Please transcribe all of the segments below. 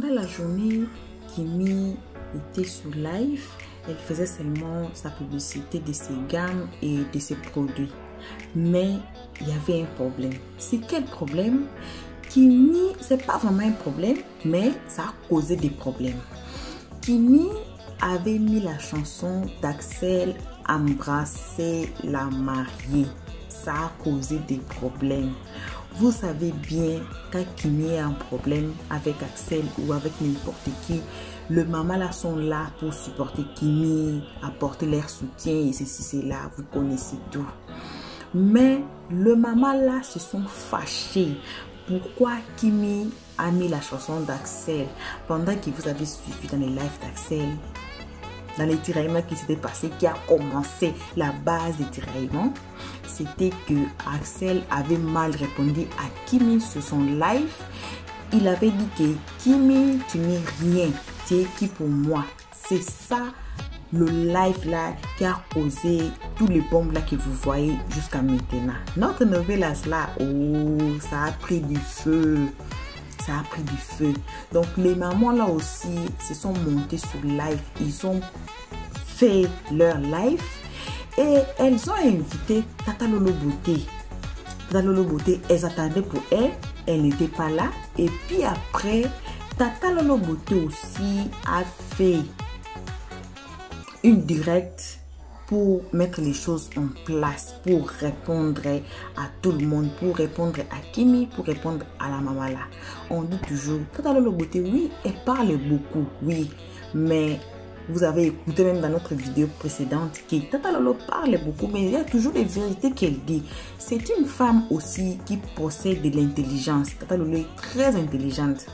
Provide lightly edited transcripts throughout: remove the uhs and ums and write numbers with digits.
pendant la journée, Kimi était sur live. Elle faisait seulement sa publicité de ses gammes et de ses produits. Mais il y avait un problème. C'est quel problème? Kimi, c'est pas vraiment un problème, mais ça a causé des problèmes. Kimi avait mis la chanson d'Axel Embrasser la mariée. Ça a causé des problèmes. Vous savez bien, quand Kimi a un problème avec Axel ou avec n'importe qui, le maman là sont là pour supporter Kimi, apporter leur soutien et ceci, c'est là, vous connaissez tout. Mais le maman là se sont fâchés. Pourquoi Kimi a mis la chanson d'Axel pendant que vous avez suivi dans les lives d'Axel, dans les tiraillements qui s'étaient passés, qui a commencé la base des tiraillements, c'était que Axel avait mal répondu à Kimi sur son live. Il avait dit que Kimi, tu n'es rien, tu es qui pour moi. C'est ça le live là qui a causé tous les bombes là que vous voyez jusqu'à maintenant. Notre nouvelle là, oh, ça a pris du feu. Ça a pris du feu. Donc les mamans là aussi se sont montées sur live. Ils ont fait leur live et elles ont invité Tata Lolo Beauté. Tata Lolo Beauté, elles attendaient pour elle. Elle n'était pas là. Et puis après, Tata Lolo Beauté aussi a fait une directe pour mettre les choses en place, pour répondre à tout le monde, pour répondre à Kimi, pour répondre à la maman là. On dit toujours, Tata Lolo Beauté, oui, elle parle beaucoup, oui, mais vous avez écouté même dans notre vidéo précédente que Tata Lolo parle beaucoup, mais il y a toujours les vérités qu'elle dit. C'est une femme aussi qui possède de l'intelligence. Tata Lolo est très intelligente.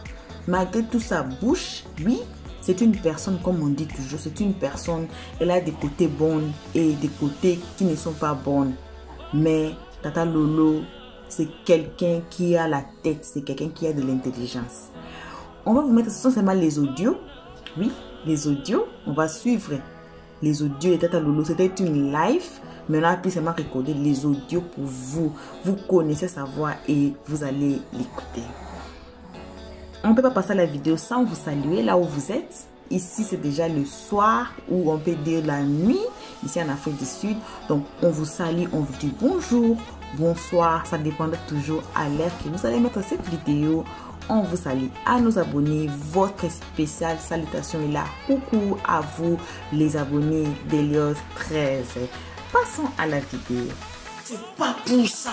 Malgré tout sa bouche, oui, c'est une personne, comme on dit toujours, c'est une personne, elle a des côtés bons et des côtés qui ne sont pas bons. Mais Tata Lolo, c'est quelqu'un qui a la tête, c'est quelqu'un qui a de l'intelligence. On va vous mettre, ce sont seulement les audios. Oui, les audios. On va suivre les audios de Tata Lolo. C'était une live, mais on a pu seulement recorder les audios pour vous. Vous connaissez sa voix et vous allez l'écouter. On ne peut pas passer à la vidéo sans vous saluer là où vous êtes. Ici, c'est déjà le soir ou on peut dire la nuit, ici en Afrique du Sud. Donc, on vous salue, on vous dit bonjour, bonsoir. Ça dépendra toujours à l'heure que vous allez mettre cette vidéo. On vous salue. À nos abonnés, votre spéciale salutation est là. Coucou à vous, les abonnés d'Elios 13. Passons à la vidéo. C'est pas pour ça.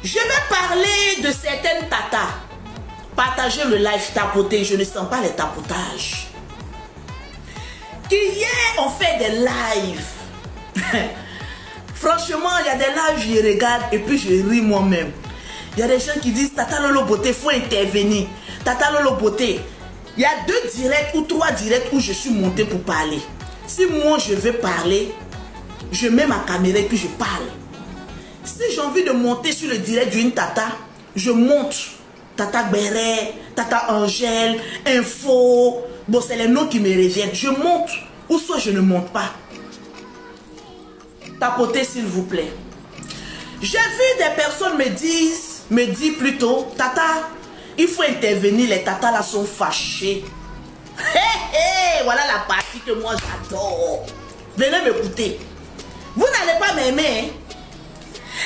Je vais parler de certaines tatas. Partagez le live, tapoter. Je ne sens pas les tapotages. Qui hier ont fait des lives. Franchement, il y a des lives, je regarde et puis je ris moi-même. Il y a des gens qui disent Tata Lolo Beauté, il faut intervenir. Tata Lolo Beauté, il y a 2 directs ou 3 directs où je suis montée pour parler. Si moi je veux parler, je mets ma caméra et puis je parle. Si j'ai envie de monter sur le direct d'une tata, je monte. Tata Béret, Tata Angèle, Info. Bon, c'est les noms qui me reviennent. Je monte ou soit je ne monte pas. Tapotez s'il vous plaît. J'ai vu des personnes me disent plutôt, Tata, il faut intervenir, les tatas là sont fâchés. Voilà la partie que moi j'adore. Venez m'écouter. Vous n'allez pas m'aimer, hein?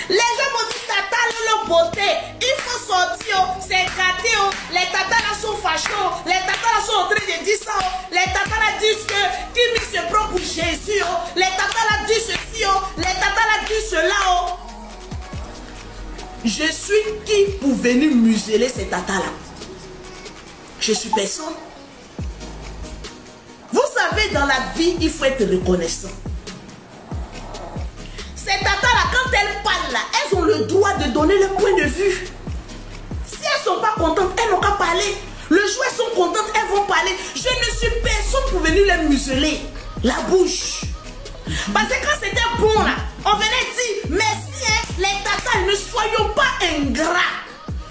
Les gens m'ont dit Tata Lolo Beauté, il faut sortir, c'est gâté, les tatas là sont fâchés, les tatas là sont en train de dire ça, les tatas là disent que Kimi se prend pour Jésus, les tatas là disent ceci, les tatas là disent cela. Je suis qui pour venir museler ces tatas là? Je suis personne. Vous savez, dans la vie, il faut être reconnaissant. Ces tatas-là, quand elles parlent là, elles ont le droit de donner leur point de vue. Si elles ne sont pas contentes, elles n'ont qu'à parler. Le jour elles sont contentes, elles vont parler. Je ne suis personne pour venir les museler la bouche. Parce que quand c'était bon là, on venait dire merci, hein, les tatas, ne soyons pas ingrats.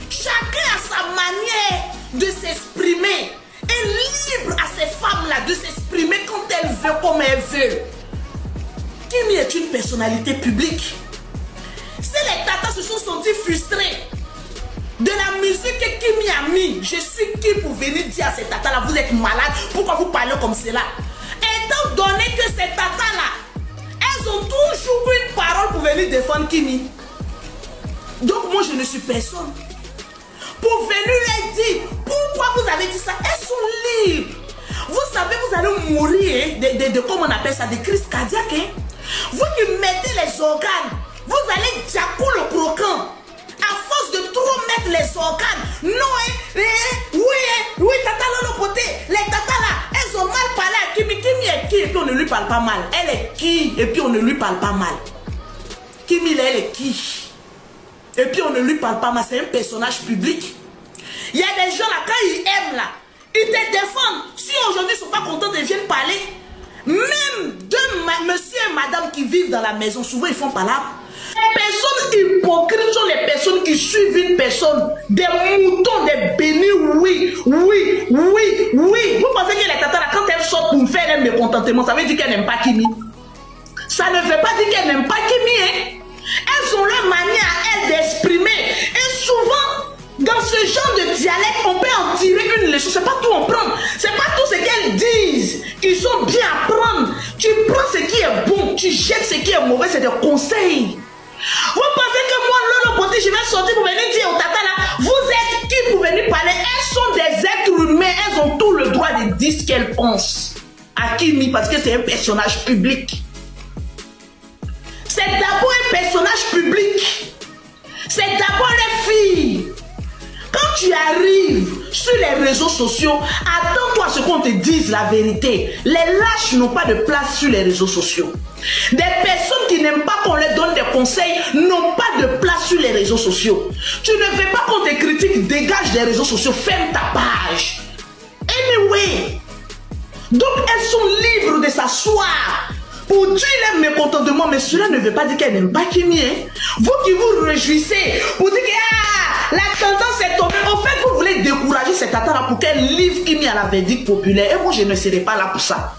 Chacun a sa manière de s'exprimer. Et libre à ces femmes-là de s'exprimer quand elles veulent, comme elles veulent. Kimi est une personnalité publique. Si les tatas se sont sentis frustrés de la musique que Kimi a mis. Je suis qui pour venir dire à ces tatas-là, vous êtes malades, pourquoi vous parlez comme cela? Étant donné que ces tatas-là, elles ont toujours une parole pour venir défendre Kimi. Donc moi, je ne suis personne pour venir leur dire pourquoi vous avez dit ça. Elles sont libres. Vous savez, vous allez mourir de comment on appelle ça, de crise cardiaque. Hein? Vous qui mettez les organes, vous allez diaco le croquant. À force de trop mettre les organes. Non, oui, tata Lolo Beauté, les tatas là, elles ont mal parlé à Kimi. Kimi est qui et puis on ne lui parle pas mal. Elle est qui et puis on ne lui parle pas mal. Kimi, elle est qui et puis on ne lui parle pas mal. C'est un personnage public. Il y a des gens là, quand ils aiment là, ils te défendent. Si aujourd'hui ils ne sont pas contents, ils viennent parler. Même deux monsieur et madame qui vivent dans la maison, souvent ils font palabre. Les personnes hypocrites sont les personnes qui suivent une personne. Des moutons, des bénis, oui. Vous pensez que les tatas là, quand elles sortent pour me faire un mécontentement, ça veut dire qu'elles n'aiment pas Kimi. Ça ne veut pas dire qu'elles n'aiment pas Kimi. Hein? Elles ont leur manière à elles d'exprimer. Et souvent, dans ce genre de dialecte, on peut en tirer une leçon. C'est pas tout en prendre. C'est pas tout ce qu'elles disent qui sont bien à prendre. Tu prends ce qui est bon, tu jettes ce qui est mauvais, c'est des conseils. Vous pensez que moi, Lolo Beauté, je vais sortir pour venir dire aux tatas là, vous êtes qui pour venir parler? Elles sont des êtres humains, elles ont tout le droit de dire ce qu'elles pensent. À Kimi, parce que c'est un personnage public. C'est d'abord un personnage public. C'est d'abord les filles. Quand tu arrives sur les réseaux sociaux, attends-toi à ce qu'on te dise la vérité. Les lâches n'ont pas de place sur les réseaux sociaux. Des personnes qui n'aiment pas qu'on leur donne des conseils n'ont pas de place sur les réseaux sociaux. Tu ne veux pas qu'on te critique, dégage des réseaux sociaux, ferme ta page. Anyway, donc elles sont libres de s'asseoir pour dire leur mécontentement, mais cela ne veut pas dire qu'elles n'aiment pas Kimi. Hein? Vous qui vous réjouissez pour dire que la tendance est tombée. En fait, vous voulez décourager cette tata-là pour qu'elle livre Kimi à la verdict populaire. Et moi, je ne serai pas là pour ça.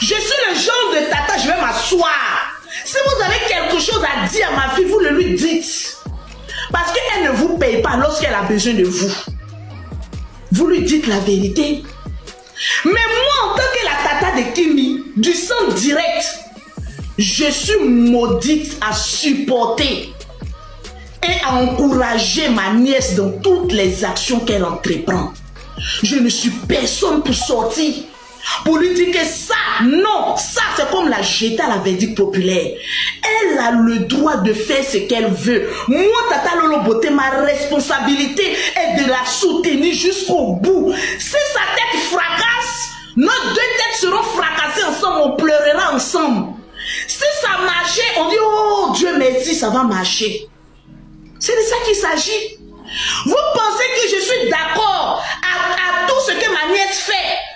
Je suis le genre de tata, je vais m'asseoir. Si vous avez quelque chose à dire à ma fille, vous le lui dites. Parce qu'elle ne vous paye pas lorsqu'elle a besoin de vous. Vous lui dites la vérité. Mais moi, en tant que la tata de Kimi, du sang direct, je suis maudite à supporter et à encourager ma nièce dans toutes les actions qu'elle entreprend. Je ne suis personne pour sortir, pour lui dire que ça, non, ça c'est comme la jeter à la verdict populaire. Elle a le droit de faire ce qu'elle veut. Moi, tata Lolo Beauté, ma responsabilité est de la soutenir jusqu'au bout. Si sa tête fracasse, nos deux têtes seront fracassées ensemble, on pleurera ensemble. Si ça marchait, on dit, oh Dieu merci, ça va marcher. C'est de ça qu'il s'agit. Vous pensez que je suis d'accord à tout ce que ma nièce fait?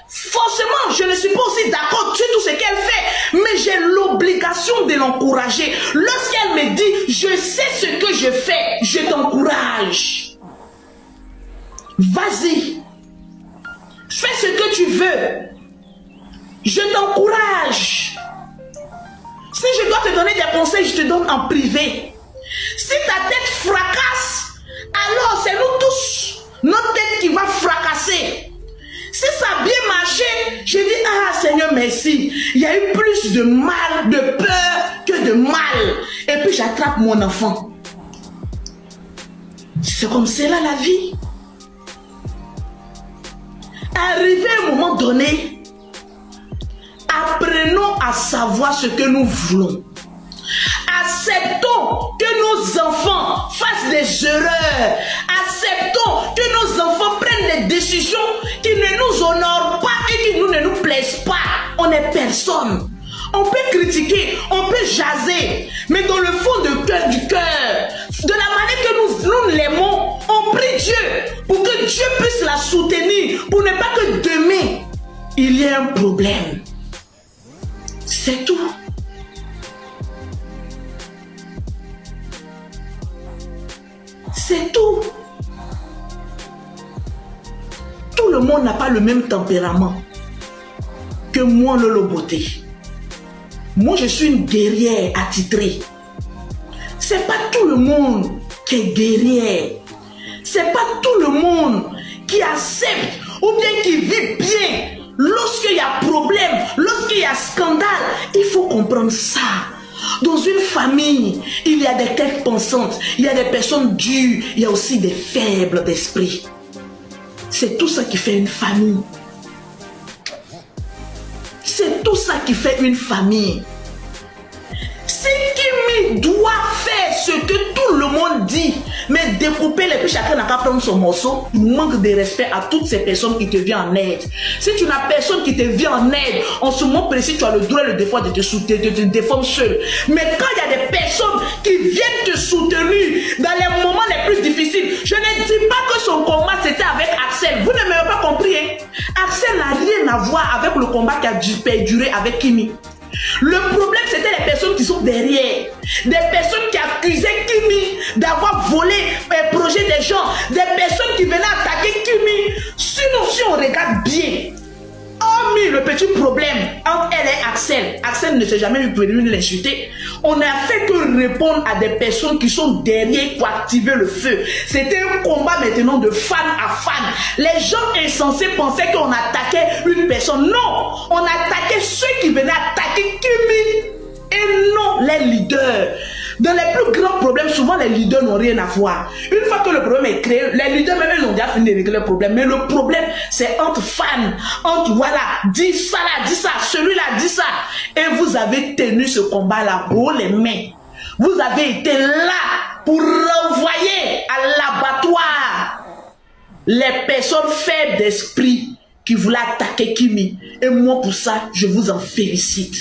Forcément, je ne suis pas aussi d'accord sur tout ce qu'elle fait, mais j'ai l'obligation de l'encourager. Lorsqu'elle me dit, je sais ce que je fais, je t'encourage. Vas-y, fais ce que tu veux. Je t'encourage. Si je dois te donner des conseils, je te donne en privé. Si ta tête fracasse, alors c'est nous tous, notre tête qui va fracasser. Si ça a bien marché, je dis, ah Seigneur merci, il y a eu plus de mal, de peur que de mal. Et puis j'attrape mon enfant. C'est comme cela la vie. Arrivé à un moment donné, apprenons à savoir ce que nous voulons. Acceptons que nos enfants fassent des erreurs. Acceptons que nos enfants prennent des décisions qui ne nous honorent pas et qui ne nous plaisent pas. On n'est personne. On peut critiquer, on peut jaser, mais dans le fond du cœur, de la manière que nous l'aimons, on prie Dieu pour que Dieu puisse la soutenir, pour ne pas que demain, il y ait un problème. C'est tout. C'est tout. Tout le monde n'a pas le même tempérament que moi, Lolo Beauté. Moi, je suis une guerrière attitrée. C'est pas tout le monde qui est guerrière. C'est pas tout le monde qui accepte ou bien qui vit bien. Lorsqu'il y a problème, lorsqu'il y a scandale, il faut comprendre ça. Dans une famille, il y a des têtes pensantes, il y a des personnes dures, il y a aussi des faibles d'esprit. C'est tout ça qui fait une famille. C'est tout ça qui fait une famille. Si Kimi doit faire ce que tout le monde dit, mais découper les puis chacun n'a qu'à prendre son morceau, manque de respect à toutes ces personnes qui te viennent en aide. Si tu n'as personne qui te vient en aide, en ce moment précis, tu as le droit et le devoir de te défendre seul. Mais quand il y a des personnes qui viennent te soutenir dans les moments les plus difficiles, je ne dis pas que son combat c'était avec Axel. Vous ne m'avez pas compris, hein? Axel n'a rien à voir avec le combat qui a perduré avec Kimi. Le problème, c'était les personnes qui sont derrière. Des personnes qui accusaient Kimi d'avoir volé les projets des gens. Des personnes qui venaient attaquer Kimi. Sinon, si on regarde bien, hormis le petit problème entre elle et Axel, Axel ne s'est jamais venu l'insulter. On n'a fait que répondre à des personnes qui sont derrière pour activer le feu. C'était un combat maintenant de fan à fan. Les gens insensés pensaient qu'on attaquait une personne. Non, on attaquait ceux qui venaient attaquer Kimi et non les leaders. Dans les plus grands problèmes, souvent les leaders n'ont rien à voir. Une fois que le problème est créé, les leaders même ils ont déjà fini de régler le problème. Mais le problème, c'est entre fans, entre voilà, dis ça là, dis ça, celui-là dit ça. Et vous avez tenu ce combat-là haut les mains. Vous avez été là pour renvoyer à l'abattoir les personnes faibles d'esprit qui voulaient attaquer Kimi. Et moi pour ça, je vous en félicite.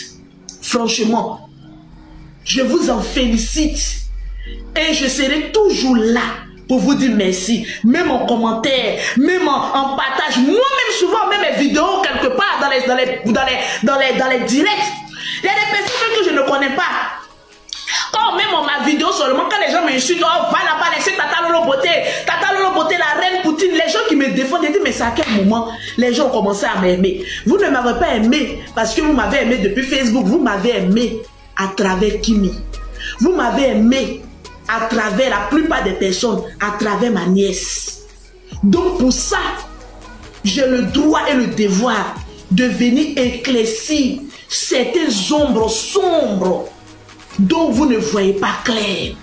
Franchement. Je vous en félicite et je serai toujours là pour vous dire merci. Même en commentaire, même en partage. Moi-même souvent, même mes vidéos quelque part dans les directs. Il y a des personnes que je ne connais pas. Quand même en ma vidéo seulement, quand les gens m'insultent, oh va là-bas laisser Tata Lolo Beauté, la reine Poutine, les gens qui me défendent, ils disent mais c'est à quel moment les gens ont commencé à m'aimer. Vous ne m'avez pas aimé parce que vous m'avez aimé depuis Facebook, vous m'avez aimé à travers Kimi. Vous m'avez aimé à travers la plupart des personnes, à travers ma nièce. Donc pour ça, j'ai le droit et le devoir de venir éclaircir certaines ombres sombres dont vous ne voyez pas clair.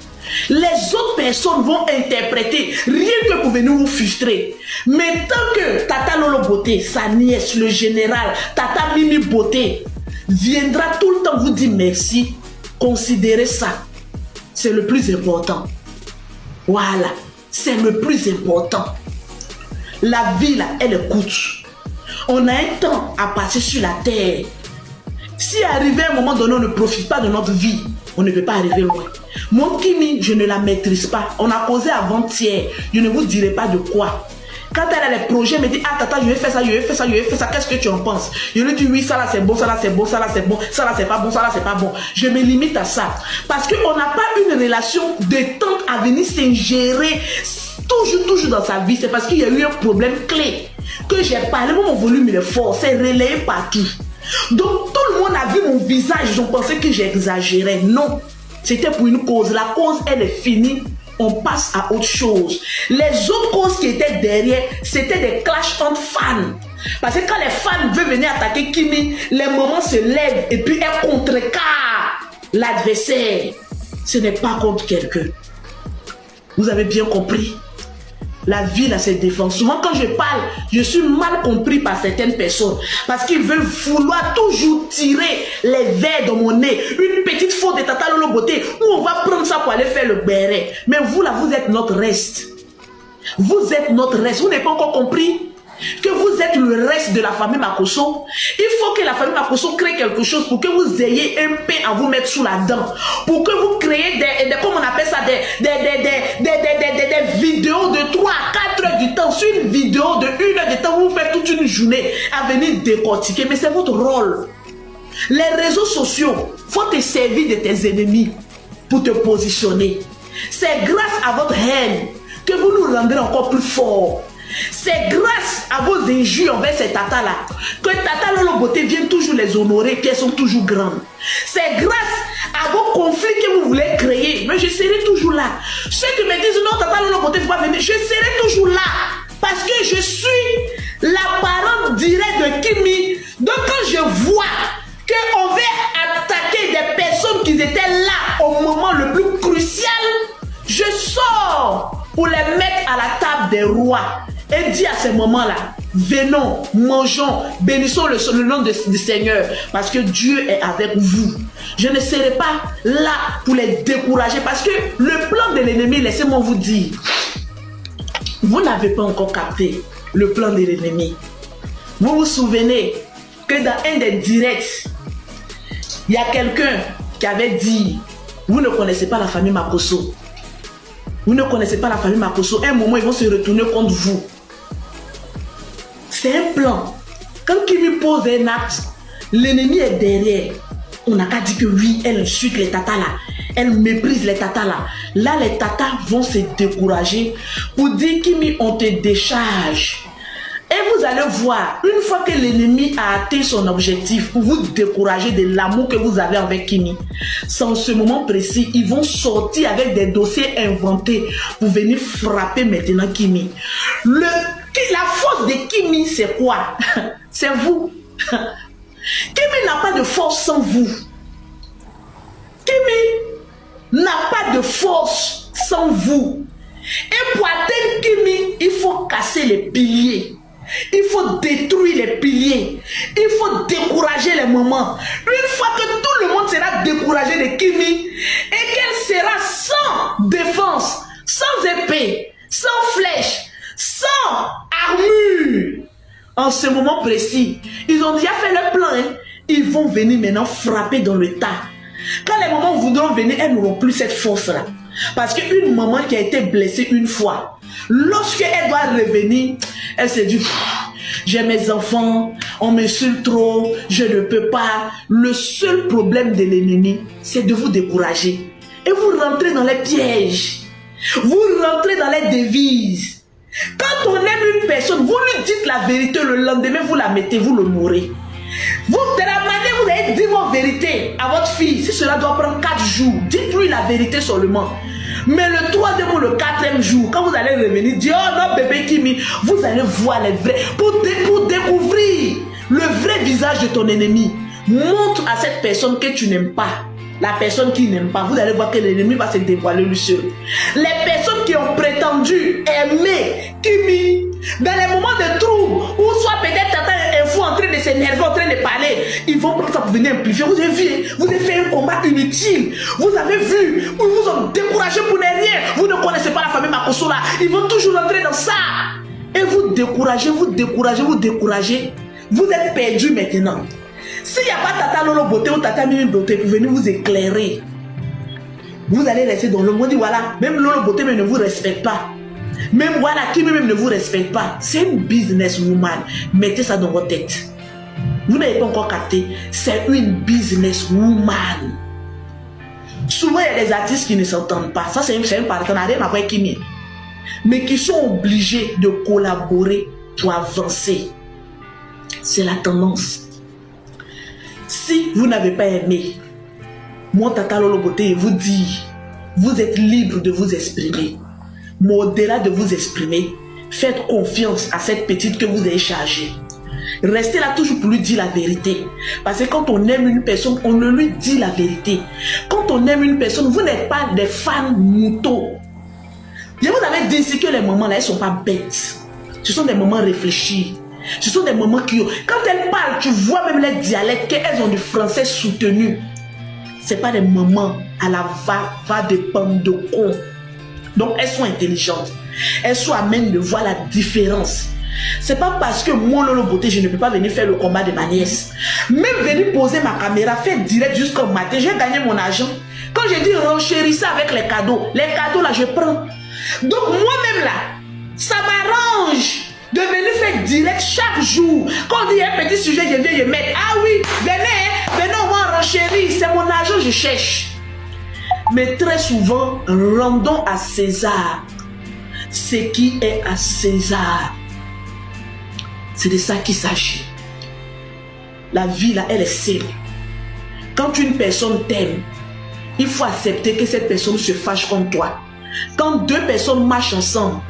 Les autres personnes vont interpréter rien que pour venir vous frustrer. Mais tant que Tata Lolo Beauté, sa nièce, le général, Tata Mimi Beauté, viendra tout le temps vous dire merci, considérez ça. C'est le plus important. Voilà, c'est le plus important. La vie là, elle coûte. On a un temps à passer sur la terre. Si arrivé à un moment donné, on ne profite pas de notre vie, on ne peut pas arriver loin. Mon Kimi, je ne la maîtrise pas. On a causé avant-hier. Je ne vous dirai pas de quoi. Quand elle a les projets, elle me dit, ah tata, je vais faire ça, je vais faire ça, je vais faire ça, qu'est-ce que tu en penses? Je lui dis, oui, ça là c'est bon, ça là c'est bon, ça là c'est bon, ça là c'est pas bon, ça là c'est pas bon. Je me limite à ça. Parce qu'on n'a pas une relation de temps à venir s'ingérer toujours dans sa vie. C'est parce qu'il y a eu un problème clé que j'ai parlé, mon volume il est fort, c'est relayé partout. Donc tout le monde a vu mon visage, ils ont pensé que j'exagérais. Non, c'était pour une cause. La cause, elle est finie. On passe à autre chose. Les autres causes qui étaient derrière, c'était des clashs entre fans. Parce que quand les fans veulent venir attaquer Kimi, les moments se lèvent et puis elles contrecarrent l'adversaire. Ce n'est pas contre quelqu'un. Vous avez bien compris? La vie là, c'est défense. Souvent quand je parle, je suis mal compris par certaines personnes. Parce qu'ils veulent vouloir toujours tirer les vers dans mon nez. Une petite faute de Tata Lolo Beauté où on va prendre ça pour aller faire le béret. Mais vous là, vous êtes notre reste. Vous êtes notre reste. Vous n'avez pas encore compris que vous êtes le reste de la famille Makosso. Il faut que la famille Makosso crée quelque chose pour que vous ayez un pain à vous mettre sous la dent. Pour que vous créez des comment on appelle ça, des vidéos de 3 à 4 heures du temps. Sur une vidéo de 1 heure de temps, vous faites toute une journée à venir décortiquer. Mais c'est votre rôle. Les réseaux sociaux, faut te servir de tes ennemis pour te positionner. C'est grâce à votre haine que vous nous rendrez encore plus forts. C'est grâce à vos injures envers ces tatas-là que Tata Lolo Beauté vient toujours les honorer, qu'elles sont toujours grandes. C'est grâce à à vos conflits que vous voulez créer. Mais je serai toujours là. Ceux qui me disent non, Tata Lolo Beauté ne va pas venir, je serai toujours là. Parce que je suis la parente directe de Kimi. Donc quand je vois qu'on veut attaquer des personnes qui étaient là au moment le plus crucial, je sors pour les mettre à la table des rois et dire à ce moment-là, venons, mangeons, bénissons le nom du Seigneur, parce que Dieu est avec vous. Je ne serai pas là pour les décourager, parce que le plan de l'ennemi, laissez-moi vous dire, vous n'avez pas encore capté le plan de l'ennemi. Vous vous souvenez que dans un des directs, il y a quelqu'un qui avait dit, vous ne connaissez pas la famille Makosso. Vous ne connaissez pas la famille Makosso. À un moment, ils vont se retourner contre vous. C'est un plan. Quand Kimi pose un acte, l'ennemi est derrière. On n'a qu'à dire que oui, elle insulte les tatas là. Elle méprise les tatas là. Là, les tatas vont se décourager pour dire Kimi, on te décharge. Et vous allez voir, une fois que l'ennemi a atteint son objectif pour vous décourager de l'amour que vous avez avec Kimi, c'est en ce moment précis, ils vont sortir avec des dossiers inventés pour venir frapper maintenant Kimi. La force de Kimi, c'est quoi? C'est vous. Kimi n'a pas de force sans vous. Kimi n'a pas de force sans vous. Et pour atteindre Kimi, il faut casser les piliers. Il faut détruire les piliers. Il faut décourager les mamans. Une fois que tout le monde sera découragé de Kimi et qu'elle sera sans défense, sans épée, sans flèche, sans armure, en ce moment précis, ils ont déjà fait le plan. Hein? Ils vont venir maintenant frapper dans le tas. Quand les mamans voudront venir, elles n'auront plus cette force-là. Parce qu'une maman qui a été blessée une fois, lorsqu'elle doit revenir, elle se dit, j'ai mes enfants, on m'insulte trop, je ne peux pas. Le seul problème de l'ennemi, c'est de vous décourager. Et vous rentrez dans les pièges. Vous rentrez dans les devises. Quand on aime une personne, vous lui dites la vérité, le lendemain, vous la mettez, vous le mourrez. Vous, de la manière vous avez dit vos vérités à votre fille, si cela doit prendre 4 jours, dites-lui la vérité seulement. Mais le 3e ou le 4e jour, quand vous allez revenir, dire oh non bébé Kimi, vous allez voir les vrais, pour découvrir le vrai visage de ton ennemi. Montre à cette personne que tu n'aimes pas. La personne qui n'aime pas, vous allez voir que l'ennemi va se dévoiler lui seul. Les personnes qui ont prétendu aimer Kimi, dans les moments de trouble, ou soit peut-être Tata Info en train de s'énerver, en train de parler, ils vont prendre ça pour venir amplifier. Vous avez vu, vous avez fait un combat inutile. Vous avez vu, ils vous ont découragé pour ne rien. Vous ne connaissez pas la famille Makosso là. Ils vont toujours entrer dans ça. Et vous découragez, vous découragez, vous découragez. Vous êtes perdus maintenant. S'il n'y a pas Tata Lolo Beauté ou Tata Mimi Beauté pour venir vous éclairer, vous allez rester dans le monde. Voilà, même Lolo Beauté même ne vous respecte pas. Même voilà, qui même ne vous respecte pas. C'est une businesswoman. Mettez ça dans votre tête. Vous n'avez pas encore capté. C'est une businesswoman. Souvent, il y a des artistes qui ne s'entendent pas. Ça, c'est un partenariat avec Kimi. Mais qui sont obligés de collaborer pour avancer. C'est la tendance. Si vous n'avez pas aimé, mon Tata Lolo Beauté vous dit, vous êtes libre de vous exprimer. Mais au-delà de vous exprimer, faites confiance à cette petite que vous avez chargée. Restez là toujours pour lui dire la vérité. Parce que quand on aime une personne, on ne lui dit la vérité. Quand on aime une personne, vous n'êtes pas des fans moutons. Je vous avais dit ici que les mamans là, elles ne sont pas bêtes. Ce sont des mamans réfléchis. Ce sont des mamans qui ont... Quand elles parlent, tu vois même les dialectes qu'elles ont du français soutenu. Ce n'est pas des mamans à la va de pomme de con. Donc elles sont intelligentes. Elles sont à même de voir la différence. C'est pas parce que mon Lolo Beauté, je ne peux pas venir faire le combat de ma nièce. Même venir poser ma caméra, faire direct jusqu'au matin, j'ai gagné mon argent. Quand je dis renchérissez avec les cadeaux là je prends. Donc moi-même là, ça m'arrange de venir faire direct chaque jour. Quand on dit un petit sujet, je viens le mettre. Ah oui, venez, on va renchérir. C'est mon argent, je cherche. Mais très souvent, rendons à César ce qui est à César. C'est de ça qu'il s'agit. La vie là, elle est simple. Quand une personne t'aime, il faut accepter que cette personne se fâche contre toi. Quand deux personnes marchent ensemble,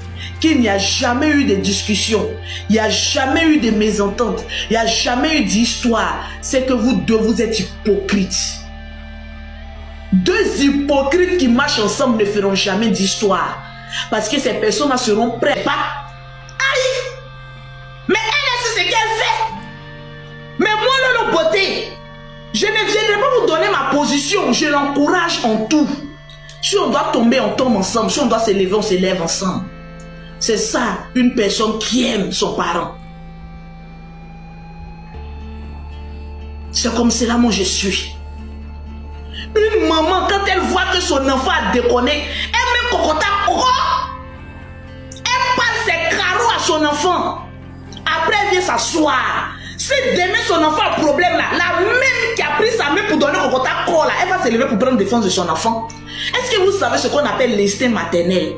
qu'il n'y a jamais eu de discussion, il n'y a jamais eu de mésentente, il n'y a jamais eu d'histoire, c'est que vous deux, vous êtes hypocrites. Deux hypocrites qui marchent ensemble ne feront jamais d'histoire. Parce que ces personnes seront prêtes. Aïe! Mais elle, c'est ce qu'elle fait. Mais moi, Lolo Beauté, je ne viendrai pas vous donner ma position. Je l'encourage en tout. Si on doit tomber, on tombe ensemble. Si on doit se lever, on se lève ensemble. C'est ça, une personne qui aime son parent. C'est comme cela, moi, je suis. Une maman, quand elle voit que son enfant a déconné, elle met cocota quoi? Elle passe ses carreaux à son enfant. Après, elle vient s'asseoir. Si demain son enfant a un problème là, la même qui a pris sa main pour donner cocota quoi là, elle va se lever pour prendre défense de son enfant. Est-ce que vous savez ce qu'on appelle l'instinct maternel?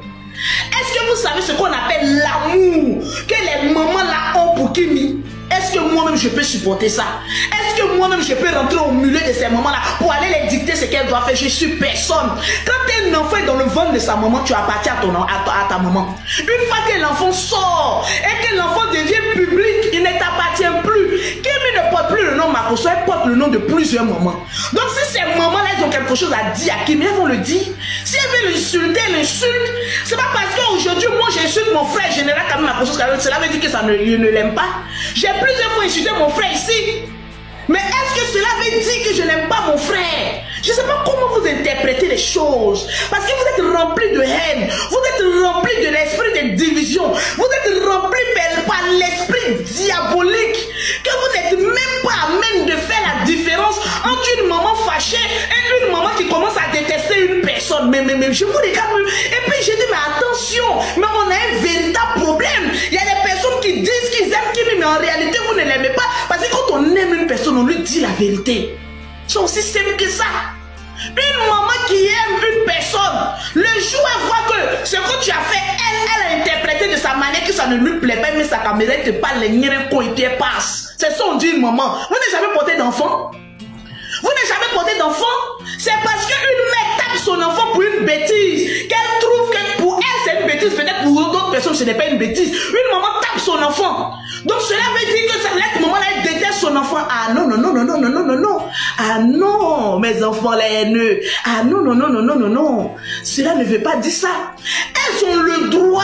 Est-ce que vous savez ce qu'on appelle l'amour que les mamans là ont pour Kimi? Est-ce que moi-même je peux supporter ça? Est-ce que moi-même je peux rentrer au milieu de ces mamans-là pour aller les dicter ce qu'elle doit faire? Je suis personne. Quand un enfant est dans le ventre de sa maman, tu appartiens à ta maman. Une fois que l'enfant sort et que l'enfant devient public, il ne t'appartient plus. Kimi ne porte plus le nom Makoso, elle porte le nom de plusieurs mamans. Donc si ces mamans-là elles ont quelque chose à dire à Kimi, elles vont le dire. Si elle veut l'insulter, elle l'insulte. C'est pas parce qu'aujourd'hui moi j'insulte mon frère général Kami Makoso, cela veut dire que je ne l'aime pas. J'ai plusieurs fois insulté mon frère ici. Mais est-ce que cela veut dire que je n'aime pas mon frère? Je ne sais pas comment vous interprétez les choses. Parce que vous êtes remplis de haine. Vous êtes remplis de l'esprit de division. Vous êtes remplis par l'esprit diabolique. Que vous n'êtes même pas à même de faire la différence entre une maman fâchée et une maman qui commence à détester une personne. Mais je vous regarde. Et puis je dis, mais attention, mais on a un véritable problème. Il y a des personnes qui disent qu'ils aiment Kimi, mais en réalité vous ne l'aimez pas. Parce que quand on aime une personne, on lui dit la vérité. C'est aussi simple que ça. Une maman qui aime une personne, le jour où elle voit que ce que tu as fait, elle a interprété de sa manière que ça ne lui plaît pas, mais sa caméra te parle, les niens coïtiers passent. C'est ça on dit une maman. Vous n'avez jamais porté d'enfant? Vous n'avez jamais porté d'enfant? C'est parce qu'une mère tape son enfant pour une bêtise, qu'elle trouve que pour elle c'est une bêtise, peut-être pour d'autres personnes ce n'est pas une bêtise. Une maman tape son enfant. Donc cela veut dire que cette maman-là elle déteste son enfant. Ah non, non, non, non, non, non, non, non, non. Ah non, mes enfants les haineux. Ah non, non, non, non, non, non, non. Cela ne veut pas dire ça. Elles ont le droit,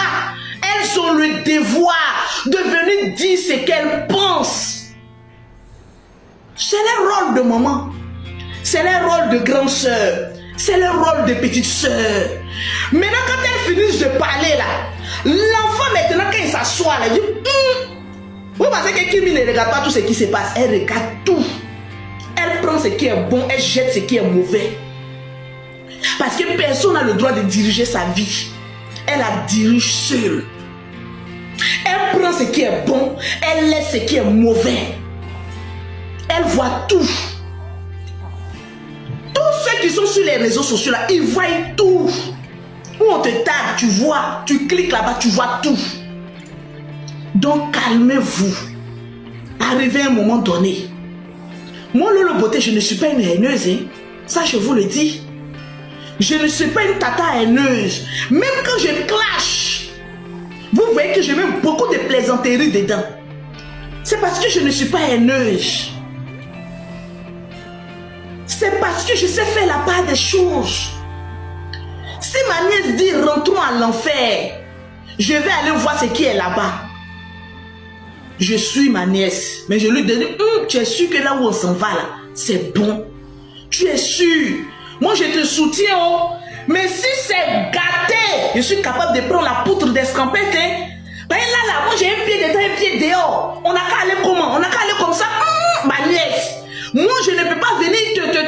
elles ont le devoir de venir dire ce qu'elles pensent. C'est le rôle de maman. C'est le rôle de grande sœur. C'est le rôle de petite sœur. Maintenant, quand elles finissent de parler là, l'enfant maintenant, quand il s'assoit là, il dit vous pensez que Kimi ne regarde pas tout ce qui se passe? Elle regarde tout. Elle prend ce qui est bon, elle jette ce qui est mauvais. Parce que personne n'a le droit de diriger sa vie. Elle la dirige seule. Elle prend ce qui est bon, elle laisse ce qui est mauvais. Elle voit tout. Tous ceux qui sont sur les réseaux sociaux là, ils voient tout. Où on te tape, tu vois, tu cliques là-bas, tu vois tout. Donc calmez-vous. Arrivé à un moment donné. Moi, Lolo Beauté, je ne suis pas une haineuse. Hein. Ça, je vous le dis. Je ne suis pas une tata haineuse. Même quand je clash, vous voyez que je mets beaucoup de plaisanteries dedans. C'est parce que je ne suis pas haineuse. C'est parce que je sais faire la part des choses. Si ma nièce dit rentrons à l'enfer, je vais aller voir ce qui est là-bas. Je suis ma nièce, mais je lui dis, tu es sûr que là où on s'en va là, c'est bon. Tu es sûr. Moi je te soutiens, oh. Mais si c'est gâté, je suis capable de prendre la poutre d'escampette. Hein. Ben là, moi j'ai un pied dedans, un pied dehors. On n'a qu'à aller comment? On n'a qu'à aller comme ça. Ma nièce. Moi, je ne peux pas venir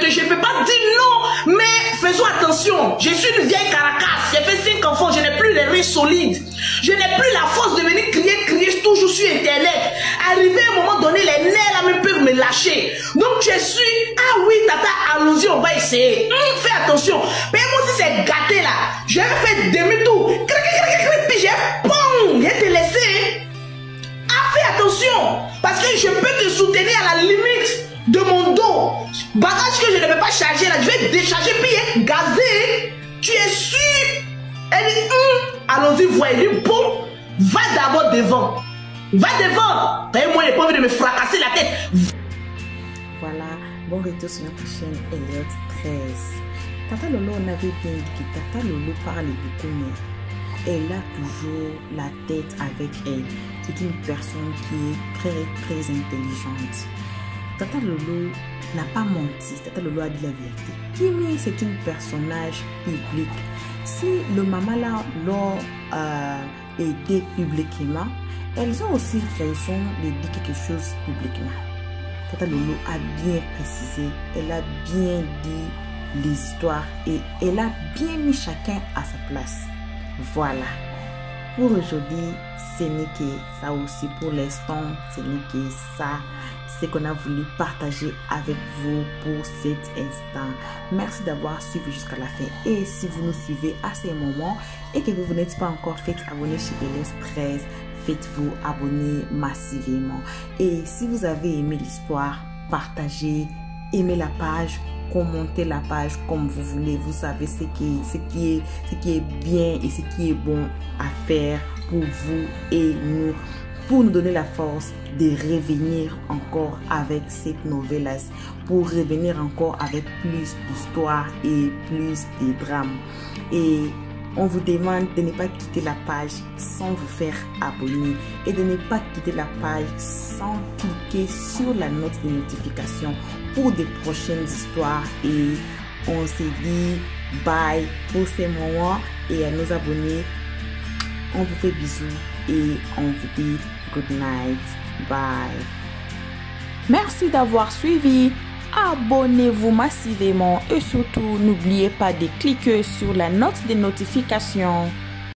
je ne peux pas dire non, mais faisons attention. Je suis une vieille caracasse, j'ai fait 5 enfants, je n'ai plus les reins solides. Je n'ai plus la force de venir crier toujours sur Internet. Arrivé à un moment donné, les nerfs là même peuvent me lâcher. Donc je suis, ah oui, tata, allons-y, on va essayer. Fais attention. Mais moi, si c'est gâté là, je vais faire demi-tour. Puis je vais te laisser. Ah, fais attention. Parce que je peux te soutenir à la limite de mon dos. Bagage que je ne peux pas charger là, je vais décharger puis gazé, tu es sûr. Elle dit, allons-y voir. Elle dit, bon, va d'abord devant. Va devant. Et moi, il n'est pas envie de me fracasser la tête. Voilà, bon retour sur notre chaîne Elliot 13. Tata Lolo, on avait bien dit que Tata Lolo parle beaucoup, mais elle a toujours la tête avec elle. C'est une personne qui est très intelligente. Tata Lolo n'a pas menti. Tata Lolo a dit la vérité. Kimi, c'est un personnage public. Si le maman là l'a aidé publiquement, elles ont aussi raison de dire quelque chose publiquement. Tata Lolo a bien précisé, elle a bien dit les histoires et elle a bien mis chacun à sa place. Voilà. Pour aujourd'hui, ce n'est que ça aussi. Pour l'instant, ce n'est que ça. C'est qu'on a voulu partager avec vous pour cet instant. Merci d'avoir suivi jusqu'à la fin. Et si vous nous suivez à ces moments et que vous n'êtes pas encore fait abonner chez Elliot 13, faites-vous abonner massivement. Et si vous avez aimé l'histoire, partagez, aimez la page, commentez la page comme vous voulez. Vous savez ce qui est bien et ce qui est bon à faire pour vous et nous, pour nous donner la force de revenir encore avec cette nouvelle, pour revenir encore avec plus d'histoires et plus de drames. Et on vous demande de ne pas quitter la page sans vous faire abonner et de ne pas quitter la page sans cliquer sur la note de notification pour de prochaines histoires. Et on se dit bye pour ces moments et à nos abonnés. On vous fait bisous et on vous dit good night. Bye. Merci d'avoir suivi. Abonnez-vous massivement et surtout n'oubliez pas de cliquer sur la note de notification.